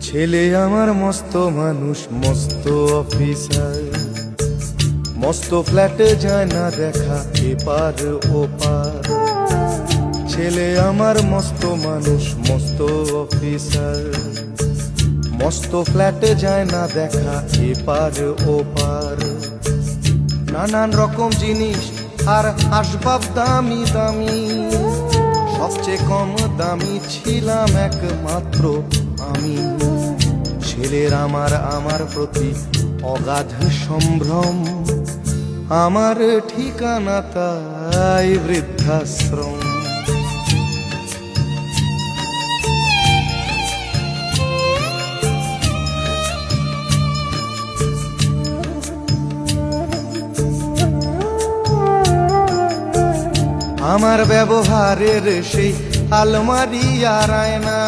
ছেলে আমার মস্ত মানুষ, মস্ত অফিসার, মস্ত ফ্ল্যাটে যায় না দেখা এপার ওপার। ছেলে আমার মস্ত মানুষ, মস্ত অফিসার, মস্ত ফ্ল্যাটে যায় না দেখা এপার ওপার। নানান রকম জিনিস আর আসবাব দামি দামি, সবচেয়ে কম দামি ছিলাম একমাত্র আমি। ছেলের আমার প্রতি অগাধ সম্ভ্রম, আমার ঠিকানা তাই বৃদ্ধাশ্রম। আমার ব্যবহারের সেই আলমারি আর আয়না,